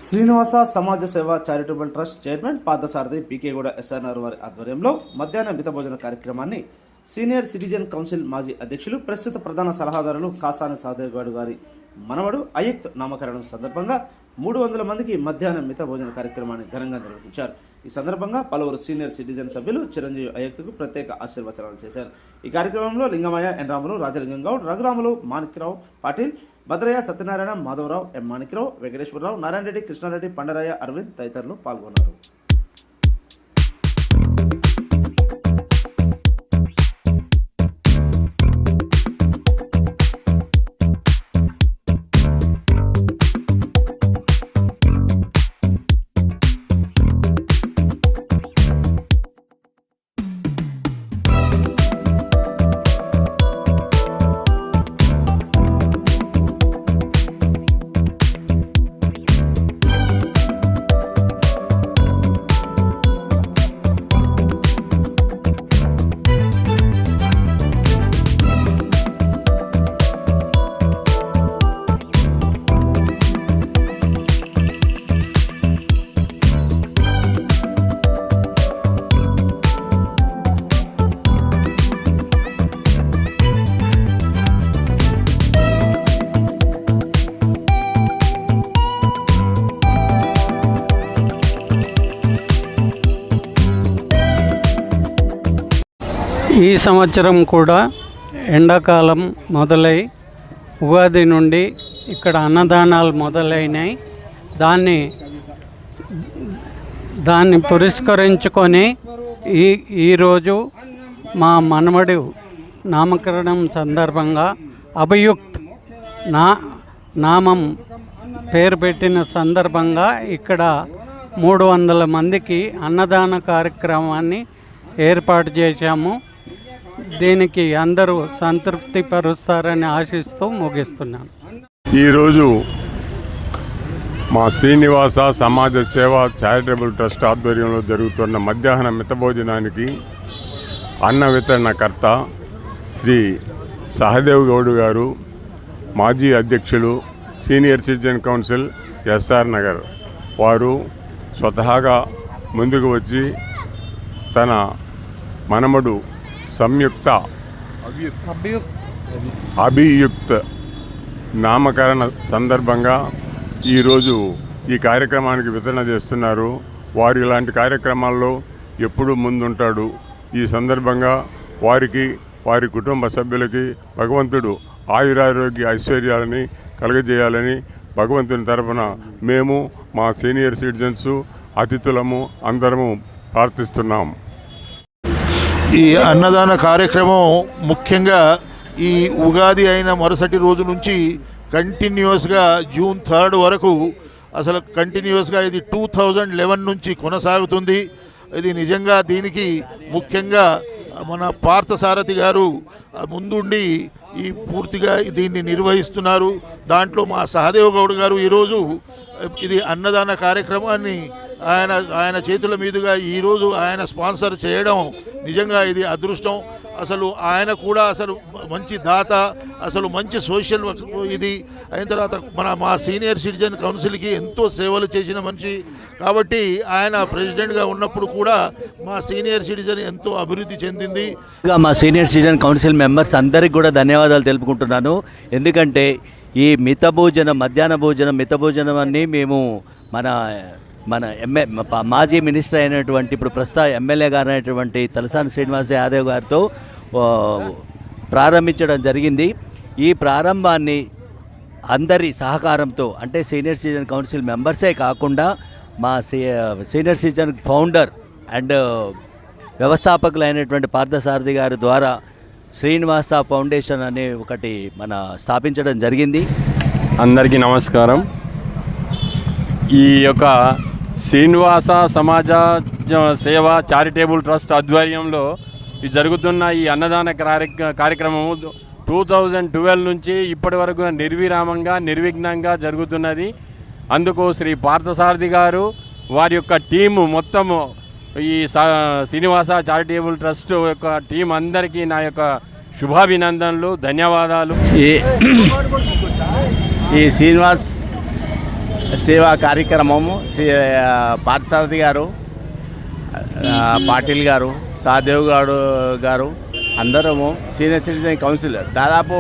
Srinivasa Samaja Seva charitable trust chairman Parthasarathi పీకేగూడ SRR వారి ఆధ్వర్యంలో మధ్యాహ్న మిత భోజన కార్యక్రమాన్ని సీనియర్ సిటిజన్ కౌన్సిల్ మాజీ అధ్యక్షులు ప్రస్తుత ప్రధాన సలహాదారులు కాసాని సహదేవ్గౌడ్ గారి మనవడు అయ్యత్ నామకరణం సందర్భంగా 300 మందికి మధ్యాహ్న మిత భోజన కార్యక్రమాన్ని ఘనంగా నిర్వహించారు. ఈ సందర్భంగా పలువురు సీనియర్ సిటిజన్ సభ్యులు చిరంజీవి అయ్యత్కు ప్రత్యేక ఆశీర్వచనాలు చేశారు. ఈ కార్యక్రమంలో లింగమయ్య ఎన్ రాములు, రాజలింగం గౌడ్, రఘురాములు, మాణిక్యరావు పాటిల్, భద్రయ్య, సత్యనారాయణ, మాధవరావు, ఎం మాణిక్యరావు, వెంకటేశ్వరరావు, నారాయణ రెడ్డి, కృష్ణారెడ్డి, పండరయ్య, అరవింద్ తదితరులు పాల్గొన్నారు. ఈ సంవత్సరం కూడా ఎండాకాలం మొదలై ఉగాది నుండి ఇక్కడ అన్నదానాలు మొదలైనాయి. దాన్ని పురస్కరించుకొని ఈరోజు మా మనవడి నామకరణం సందర్భంగా అభియుక్త్ నామం పేరు పెట్టిన సందర్భంగా ఇక్కడ 300 మందికి అన్నదాన కార్యక్రమాన్ని ఏర్పాటు చేశాము. దీనికి అందరూ సంతృప్తి పరుస్తారని ఆశిస్తూ ముగిస్తున్నాను. ఈరోజు మా శ్రీనివాస సమాజ సేవ చారిటబుల్ ట్రస్ట్ ఆధ్వర్యంలో జరుగుతున్న మధ్యాహ్న మిత భోజనానికి అన్న వితరణకర్త శ్రీ సహదేవ్ గౌడ్ గారు, మాజీ అధ్యక్షులు senior citizen council SR Nagar వారు స్వతహాగా ముందుకు వచ్చి తన మనమడు సంయుక్త అభియుక్త్ నామకరణ సందర్భంగా ఈరోజు ఈ కార్యక్రమానికి వితరణ చేస్తున్నారు. వారు ఇలాంటి కార్యక్రమాల్లో ఎప్పుడూ ముందుంటాడు. ఈ సందర్భంగా వారికి, వారి కుటుంబ సభ్యులకి భగవంతుడు ఆయురారోగ్య ఐశ్వర్యాలని కలుగజేయాలని భగవంతుని తరపున మేము, మా సీనియర్ సిటిజన్స్, అతిథులము అందరము ప్రార్థిస్తున్నాం. ఈ అన్నదాన కార్యక్రమం ముఖ్యంగా ఈ ఉగాది అయిన మరుసటి రోజు నుంచి కంటిన్యూస్గా జూన్ 3 వరకు అసలు కంటిన్యూస్గా ఇది 2011 నుంచి కొనసాగుతుంది. ఇది నిజంగా దీనికి ముఖ్యంగా మన పార్థసారథి గారు ముందుండి ఈ పూర్తిగా దీన్ని నిర్వహిస్తున్నారు. దాంట్లో మా సహదేవ్ గౌడ్ గారు ఈరోజు ఇది అన్నదాన కార్యక్రమాన్ని ఆయన చేతుల మీదుగా ఈరోజు ఆయన స్పాన్సర్ చేయడం నిజంగా ఇది అదృష్టం. అసలు ఆయన కూడా అసలు మంచి దాత, అసలు మంచి సోషల్ ఇది అయిన తర్వాత మా సీనియర్ సిటిజన్ కౌన్సిల్కి ఎంతో సేవలు చేసిన మనిషి కాబట్టి ఆయన ప్రెసిడెంట్గా ఉన్నప్పుడు కూడా మా సీనియర్ సిటిజన్ ఎంతో అభివృద్ధి చెందింది. మా సీనియర్ సిటిజన్ కౌన్సిల్ మెంబర్స్ అందరికీ కూడా ధన్యవాదాలు తెలుపుకుంటున్నాను. ఎందుకంటే ఈ మధ్యాహ్న భోజనం మిత భోజనం అన్నీ మేము మన మాజీ మినిస్టర్ అయినటువంటి ఇప్పుడు ప్రస్తుత ఎమ్మెల్యే గారు అయినటువంటి తలసాని శ్రీనివాస యాదవ్ గారితో ప్రారంభించడం జరిగింది. ఈ ప్రారంభాన్ని అందరి సహకారంతో, అంటే సీనియర్ సిటిజన్ కౌన్సిల్ మెంబర్సే కాకుండా మా సీనియర్ సిటిజన్ ఫౌండర్ అండ్ వ్యవస్థాపకులు అయినటువంటి పార్థసారథి గారి ద్వారా శ్రీనివాస ఫౌండేషన్ అనే ఒకటి స్థాపించడం జరిగింది. అందరికీ నమస్కారం. ఈ యొక్క శ్రీనివాస సమాజ సేవ చారిటబుల్ ట్రస్ట్ ఆధ్వర్యంలో జరుగుతున్న ఈ అన్నదాన కార్యక్రమం 2012 నుంచి ఇప్పటి వరకు నిర్విరామంగా నిర్విఘ్నంగా జరుగుతున్నది. అందుకు శ్రీ పార్థసారథి గారు, వారి యొక్క టీము మొత్తము, ఈ శ్రీనివాస చారిటబుల్ ట్రస్ట్ యొక్క టీం అందరికీ నా యొక్క శుభాభినందనలు, ధన్యవాదాలు. ఈ శ్రీనివాస్ సేవా కార్యక్రమము పార్థసారథి గారు, పాటిల్ గారు, సహదేవ్ గారు అందరము సీనియర్ సిటిజన్ కౌన్సిల్ దాదాపు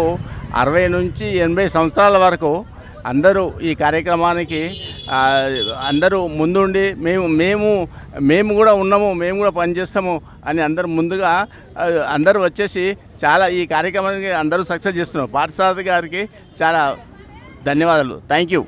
60 నుంచి 80 సంవత్సరాల వరకు అందరూ ఈ కార్యక్రమానికి అందరూ ముందుండి మేము కూడా ఉన్నాము, మేము కూడా పనిచేస్తాము అని అందరూ ముందుగా అందరూ వచ్చేసి చాలా ఈ కార్యక్రమానికి అందరూ సక్సెస్ చేస్తున్నారు. పార్థసారథి గారికి చాలా ధన్యవాదాలు. Thank you.